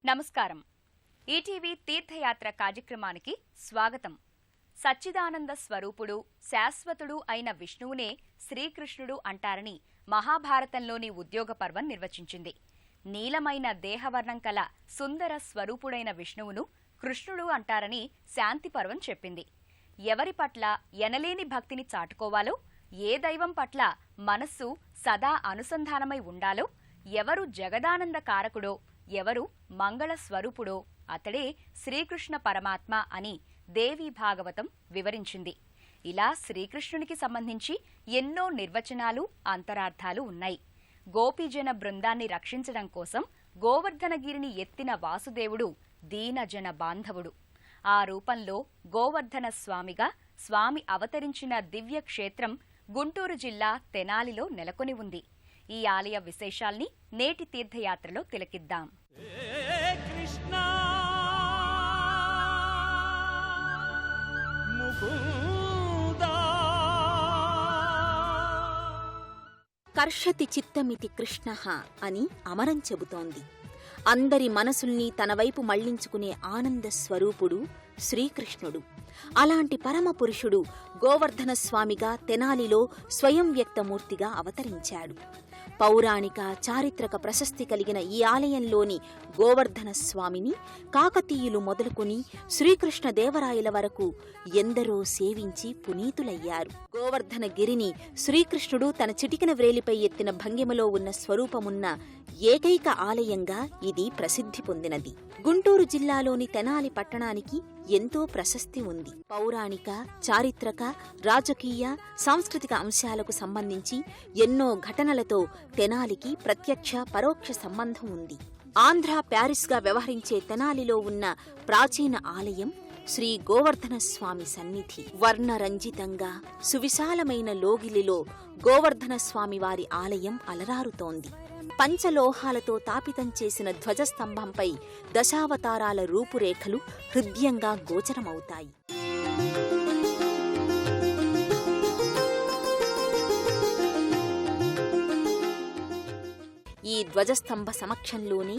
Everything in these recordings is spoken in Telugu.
నమస్కారం. ఈటీవీ తీర్థయాత్ర కార్యక్రమానికి స్వాగతం. సచ్చిదానంద స్వరూపుడు, శాశ్వతుడు అయిన విష్ణువునే శ్రీకృష్ణుడు అంటారని మహాభారతంలోని ఉద్యోగ పర్వం నిర్వచించింది. నీలమైన దేహవర్ణం కల సుందర స్వరూపుడైన విష్ణువును కృష్ణుడు అంటారని శాంతి పర్వం చెప్పింది. ఎవరి పట్ల ఎనలేని భక్తిని చాటుకోవాలో, ఏ దైవం పట్ల మనస్సు సదా అనుసంధానమై ఉండాలో, ఎవరు జగదానంద కారకుడో, ఎవరు మంగళ స్వరూపుడో అతడే శ్రీకృష్ణ పరమాత్మ అని దేవీ భాగవతం వివరించింది. ఇలా శ్రీకృష్ణునికి సంబంధించి ఎన్నో నిర్వచనాలు, అంతరార్థాలు ఉన్నాయి. గోపీజన బృందాన్ని రక్షించడం కోసం గోవర్ధనగిరిని ఎత్తిన వాసుదేవుడు దీనజన బాంధవుడు. ఆ రూపంలో గోవర్ధన స్వామిగా స్వామి అవతరించిన దివ్య క్షేత్రం గుంటూరు జిల్లా తెనాలిలో నెలకొని ఉంది. ఈ ఆలయ విశేషాల్ని నేటి తీర్థయాత్రలో తిలకిద్దాం. కర్షతి చిత్తమితి కృష్ణః అని అమరం చెబుతోంది. అందరి మనసుల్ని తన వైపు మళ్లించుకునే ఆనంద స్వరూపుడు శ్రీకృష్ణుడు. అలాంటి పరమపురుషుడు గోవర్ధన స్వామిగా తెనాలిలో స్వయం వ్యక్తమూర్తిగా అవతరించాడు. పౌరాణిక, చారిత్రక ప్రశస్తి కలిగిన ఈ ఆలయంలోని గోవర్ధన స్వామిని కాకతీయులు మొదలుకొని శ్రీకృష్ణదేవరాయల వరకు ఎందరో సేవించి పునీతులయ్యారు. గోవర్ధన గిరిని శ్రీకృష్ణుడు తన చిటికిన వ్రేలిపై ఎత్తిన భంగిమలో ఉన్న స్వరూపమున్న ఏకైక ఆలయంగా ఇది ప్రసిద్ధి పొందినది. గుంటూరు జిల్లాలోని తెనాలి పట్టణానికి ఎంతో ప్రశస్తి ఉంది. పౌరాణిక, చారిత్రక, రాజకీయ, సాంస్కృతిక అంశాలకు సంబంధించి ఎన్నో ఘటనలతో తెనాలికి ప్రత్యక్ష, పరోక్ష సంబంధం ఉంది. ఆంధ్ర ప్యారిస్గా వ్యవహరించే తెనాలిలో ఉన్న ప్రాచీన ఆలయం శ్రీ గోవర్ధన స్వామి సన్నిధి. వర్ణరంజితంగా సువిశాలమైన లోగిలిలో గోవర్ధన స్వామి వారి ఆలయం అలరారుతోంది. పంచలోహాలతో తాపితం చేసిన ధ్వజస్తంభంపై దశావతారాల రూపురేఖలు హృద్యంగా గోచరమవుతాయి. ఈ ధ్వజస్తంభ సమక్షంలోనే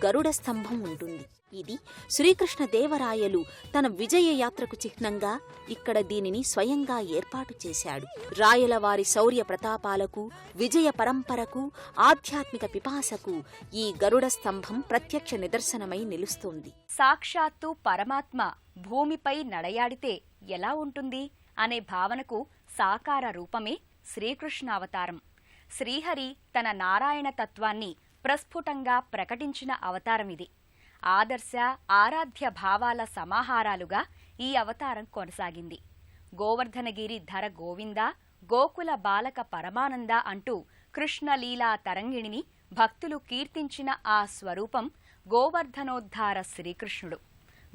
గరుడ స్తంభం ఉంటుంది. ఇది శ్రీకృష్ణదేవరాయలు తన విజయ యాత్రకు చిహ్నంగా ఇక్కడ దీనిని స్వయంగా ఏర్పాటు చేశాడు. రాయలవారి శౌర్య ప్రతాపాలకు, విజయ పరంపరకు, ఆధ్యాత్మిక పిపాసకు ఈ గరుడ స్తంభం ప్రత్యక్ష నిదర్శనమై నిలుస్తోంది. సాక్షాత్తు పరమాత్మ భూమిపై నడయాడితే ఎలా ఉంటుంది అనే భావనకు సాకార రూపమే శ్రీకృష్ణావతారం. శ్రీహరి తన నారాయణ తత్వాన్ని ప్రస్ఫుటంగా ప్రకటించిన అవతారమిది. ఆదర్శ, ఆరాధ్య భావాల సమాహారాలుగా ఈ అవతారం కొనసాగింది. గోవర్ధనగిరి ధర గోవింద, గోకుల బాలక పరమానంద అంటూ కృష్ణలీలా తరంగిణిని భక్తులు కీర్తించిన ఆ స్వరూపం గోవర్ధనోద్ధార శ్రీకృష్ణుడు.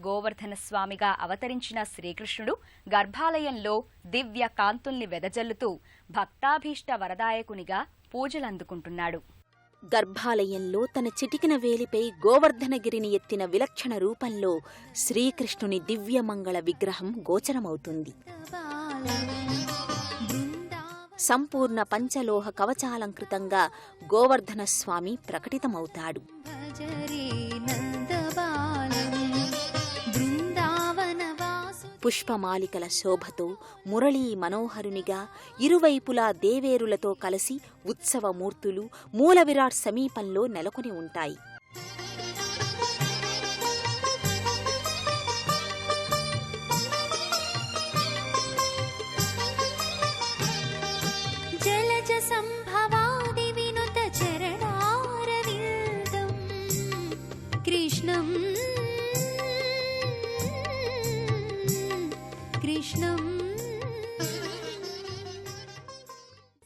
గోవర్ధన స్వామిగా అవతరించిన శ్రీకృష్ణుడు గర్భాలయంలో దివ్య కాంతుల్ని వెదజల్లుతూ భక్తాభీష్ట వరదాయకునిగా పూజలందుకుంటున్నాడు. గర్భాలయంలో తన చిటికిన వేలిపై గోవర్ధనగిరిని ఎత్తిన విలక్షణ రూపంలో శ్రీకృష్ణుని దివ్యమంగళ విగ్రహం గోచరమవుతుంది. సంపూర్ణ పంచలోహ కవచాలంకృతంగా గోవర్ధన స్వామి ప్రకటితమవుతాడు. పుష్పమాలికల శోభతో మురళీ మనోహరునిగా ఇరువైపులా దేవేరులతో కలిసి ఉత్సవమూర్తులు మూలవిరాట్ సమీపంలో నెలకొని ఉంటాయి.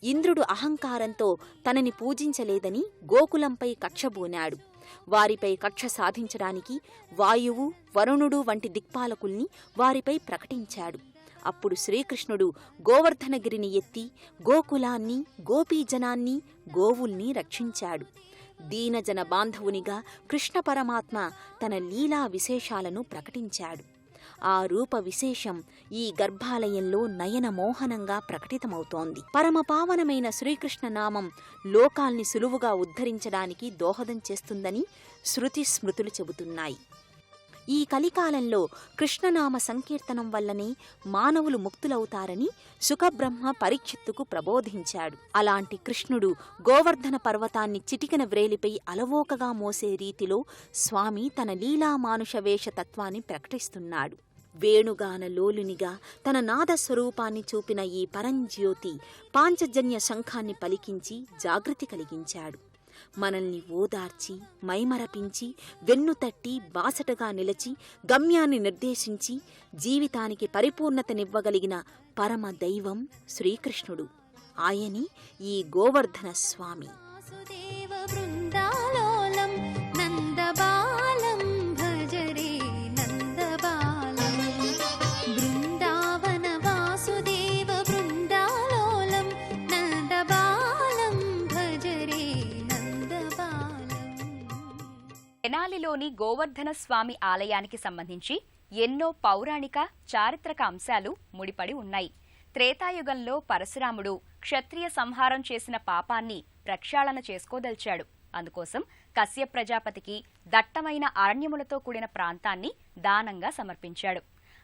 ఇంద్రుడు అహంకారంతో తనని పూజించలేదని గోకులంపై కక్షబూనాడు. వారిపై కక్ష సాధించడానికి వాయువు, వరుణుడు వంటి దిక్పాలకుల్ని వారిపై ప్రకటించాడు. అప్పుడు శ్రీకృష్ణుడు గోవర్ధనగిరిని ఎత్తి గోకులాన్ని, గోపీజనాన్ని, గోవుల్ని రక్షించాడు. దీనజన బాంధవునిగా కృష్ణ పరమాత్మ తన లీలా విశేషాలను ప్రకటించాడు. ఆ రూప విశేషం ఈ గర్భాలయంలో నయనమోహనంగా ప్రకటితమవుతోంది. పరమపావనమైన శ్రీకృష్ణ నామం లోకాల్ని సులువుగా ఉద్ధరించడానికి దోహదం చేస్తుందని శృతి స్మృతులు చెబుతున్నాయి. ఈ కలికాలంలో కృష్ణనామ సంకీర్తనం వల్లనే మానవులు ముక్తులవుతారని శుకబ్రహ్మ పరీక్షిత్తుకు ప్రబోధించాడు. అలాంటి కృష్ణుడు గోవర్ధన పర్వతాన్ని చిటికెన వ్రేలిపై అలవోకగా మోసే రీతిలో స్వామి తన లీలామానుష వేషతత్వాన్ని ప్రకటిస్తున్నాడు. వేణుగాన లోలునిగా తన నాదస్వరూపాన్ని చూపిన ఈ పరంజ్యోతి పాంచజన్య శంఖాన్ని పలికించి జాగృతి కలిగించాడు. మనల్ని ఓదార్చి మైమరపించి వెన్నుతట్టి బాసటగా నిలచి గమ్యాన్ని నిర్దేశించి జీవితానికి పరిపూర్ణతనివ్వగలిగిన పరమ దైవం శ్రీకృష్ణుడు. ఆయనే ఈ గోవర్ధన స్వామి. తెనాలిలోని గోవర్ధన స్వామి ఆలయానికి సంబంధించి ఎన్నో పౌరాణిక చారిత్రక అంశాలు ముడిపడి ఉన్నాయి. త్రేతాయుగంలో పరశురాముడు క్షత్రియ సంహారం చేసిన పాపాన్ని ప్రక్షాళన చేసుకోదలిచాడు. అందుకోసం కశ్యప ప్రజాపతికి దట్టమైన అరణ్యములతో కూడిన ప్రాంతాన్ని దానంగా సమర్పించాడు.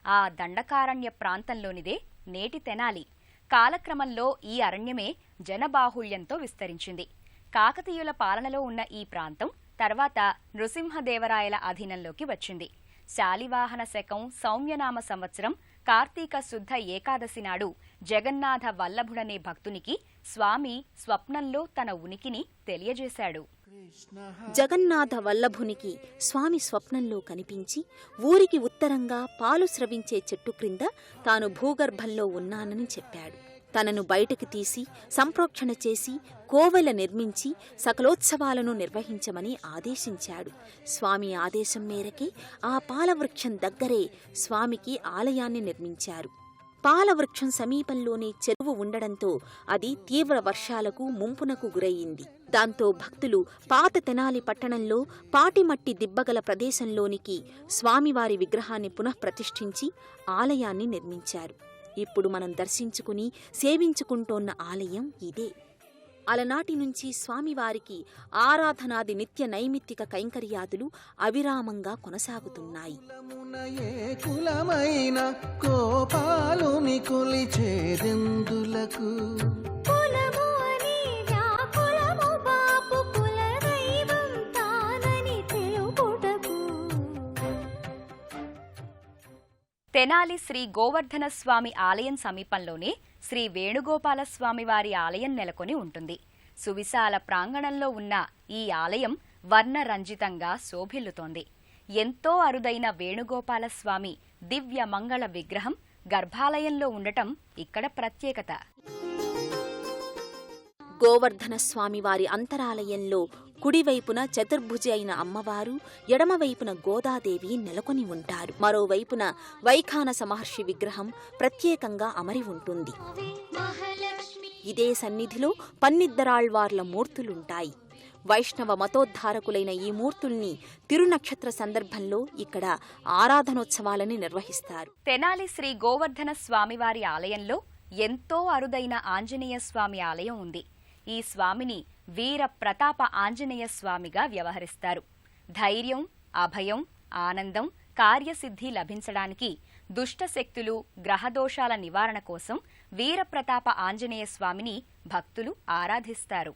ఆ దండకారణ్య ప్రాంతంలోనిదే నేటి తెనాలి. కాలక్రమంలో ఈ అరణ్యమే జనబాహుళ్యంతో విస్తరించింది. కాకతీయుల పాలనలో ఉన్న ఈ ప్రాంతం తర్వాత నృసింహదేవరాయల అధీనంలోకి వచ్చింది. శాలివాహన శకం సౌమ్యనామ సంవత్సరం కార్తీక శుద్ధ ఏకాదశి నాడు జగన్నాథ వల్లభుడనే భక్తునికి స్వామి స్వప్నంలో తన ఉనికిని తెలియజేశాడు. జగన్నాథ వల్లభునికి స్వామి స్వప్నంలో కనిపించి ఊరికి ఉత్తరంగా పాలు స్రవించే చెట్టు క్రింద తాను భూగర్భంలో ఉన్నానని చెప్పాడు. తనను బయటకు తీసి సంప్రోక్షణ చేసి కోవెల నిర్మించి సకలోత్సవాలను నిర్వహించమని ఆదేశించాడు. స్వామి ఆదేశం మేరకే ఆ పాలవృక్షం దగ్గరే స్వామికి ఆలయాన్ని నిర్మించారు. పాలవృక్షం సమీపంలోనే చెరువు ఉండడంతో అది తీవ్ర వర్షాలకు ముంపునకు గురయ్యింది. దాంతో భక్తులు పాత తెనాలి పట్టణంలో పాటిమట్టి దిబ్బగల ప్రదేశంలోనికి స్వామివారి విగ్రహాన్ని పునఃప్రతిష్ఠించి ఆలయాన్ని నిర్మించారు. ఇప్పుడు మనం దర్శించుకుని సేవించుకుంటోన్న ఆలయం ఇదే. అలనాటి నుంచి స్వామివారికి ఆరాధనాది నిత్య నైమిత్తిక కైంకర్యాదులు అవిరామంగా కొనసాగుతున్నాయి. తెనాలి శ్రీ గోవర్ధన స్వామి ఆలయం సమీపంలోనే శ్రీ వేణుగోపాలస్వామి వారి ఆలయం నెలకొని ఉంటుంది. సువిశాల ప్రాంగణంలో ఉన్న ఈ ఆలయం వర్ణరంజితంగా శోభిల్లుతోంది. ఎంతో అరుదైన వేణుగోపాలస్వామి దివ్య మంగళ విగ్రహం గర్భాలయంలో ఉండటం ఇక్కడ ప్రత్యేకత. గోవర్ధన స్వామివారి అంతరాలయంలో కుడివైపున చతుర్భుజి అయిన అమ్మవారు, ఎడమవైపున గోదాదేవి నెలకొని ఉంటారు. మరోవైపున వైఖానస మహర్షి విగ్రహం ప్రత్యేకంగా అమరి ఉంటుంది. ఇదే సన్నిధిలో పన్నిద్దరాళ్వార్ల మూర్తులుంటాయి. వైష్ణవ మతోద్ధారకులైన ఈ మూర్తుల్ని తిరునక్షత్ర సందర్భంలో ఇక్కడ ఆరాధనోత్సవాలని నిర్వహిస్తారు. తెనాలి శ్రీ గోవర్ధన స్వామివారి ఆలయంలో ఎంతో అరుదైన ఆంజనేయ స్వామి ఆలయం ఉంది. ఈ స్వామిని వీర ప్రతాప ఆంజనేయ స్వామిగా వ్యవహరిస్తారు. ధైర్యం, అభయం, ఆనందం, కార్యసిద్ధి లభించడానికి దుష్టశక్తులు, గ్రహదోషాల నివారణ కోసం వీరప్రతాప ఆంజనేయ స్వామిని భక్తులు ఆరాధిస్తారు.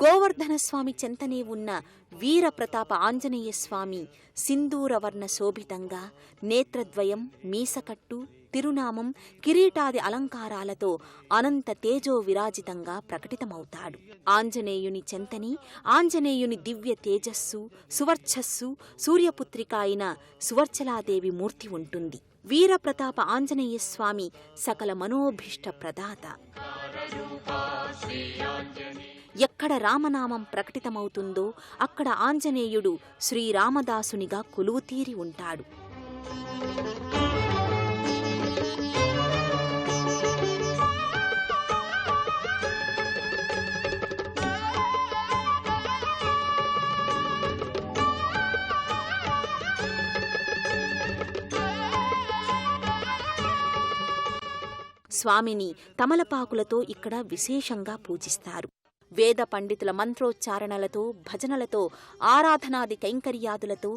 గోవర్ధన స్వామి చెంతనే ఉన్న వీరప్రతాప ఆంజనేయ స్వామి సింధూరవర్ణ శోభితంగా నేత్రద్వయం, మీసకట్టు, తిరునామం, కిరీటాది అలంకారాలతో అనంత తేజో విరాజితంగా ప్రకటితమవుతాడు. ఆంజనేయుని చెంతని ఆంజనేయుని దివ్య తేజస్సు, సువర్చస్సు, సూర్యపుత్రిక అయిన సువర్చలాదేవి మూర్తి ఉంటుంది. వీరప్రతాప ఆంజనేయ స్వామి సకల మనోభీష్ట ప్రదాత. ఎక్కడ రామనామం ప్రకటితమవుతుందో అక్కడ ఆంజనేయుడు శ్రీరామదాసునిగా కొలువుతీరి ఉంటాడు. స్వామిని తమలపాకులతో ఇక్కడ విశేషంగా పూజిస్తారు. వేద పండితుల మంత్రోచ్చారణలతో, భజనలతో, ఆరాధనాది కైంకర్యాదులతో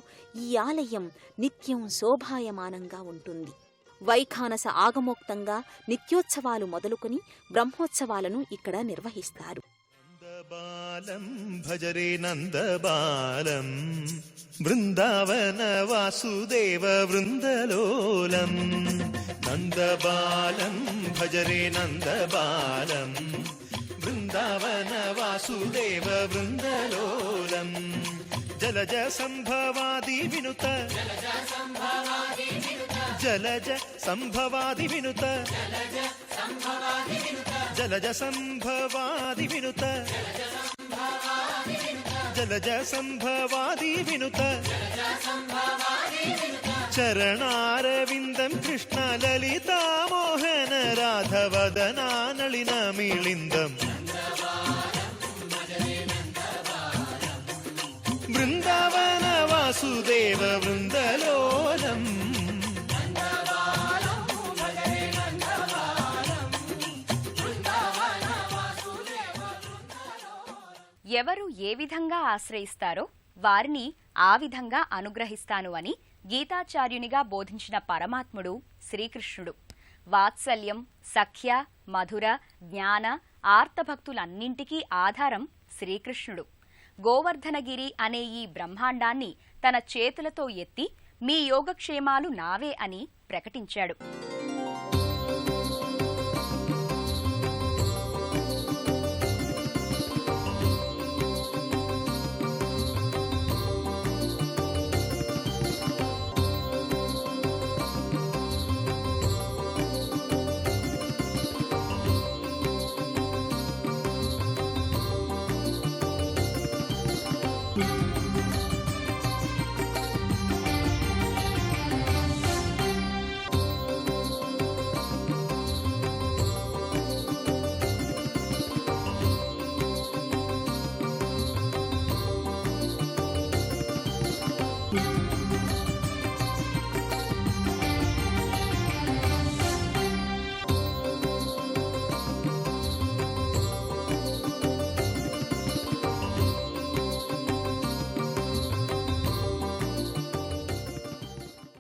ఈ ఆలయం నిత్యం శోభాయమానంగా ఉంటుంది. వైఖానస ఆగమోక్తంగా నిత్యోత్సవాలు మొదలుకొని బ్రహ్మోత్సవాలను ఇక్కడ నిర్వహిస్తారు. నందబాలం భజరే నందబాలం బృందావన వాసుదేవ వృందలోలం. నందబాలం భజరే నందబాలం బృందావన వాసుదేవ వృందలోలం. జలజ సంభవాది వినుత జలజ సంభవాది వినుత జలజ సంభవాది వినుత జలజ సంభవాది వినుత చరణారవిందం కృష్ణ లలితా మోహన రాధవదనా నళిన మిళిందం. బృందావన వాసుదేవ వృందలోలం. ఎవరు ఏ విధంగా ఆశ్రయిస్తారో వారిని ఆ విధంగా అనుగ్రహిస్తాను అని గీతాచార్యునిగా బోధించిన పరమాత్ముడు శ్రీకృష్ణుడు. వాత్సల్యం, సఖ్య, మధుర, జ్ఞాన, ఆర్తభక్తులన్నింటికీ ఆధారం శ్రీకృష్ణుడు. గోవర్ధనగిరి అనే ఈ బ్రహ్మాండాన్ని తన చేతులతో ఎత్తి మీ యోగక్షేమాలు నావే అని ప్రకటించాడు.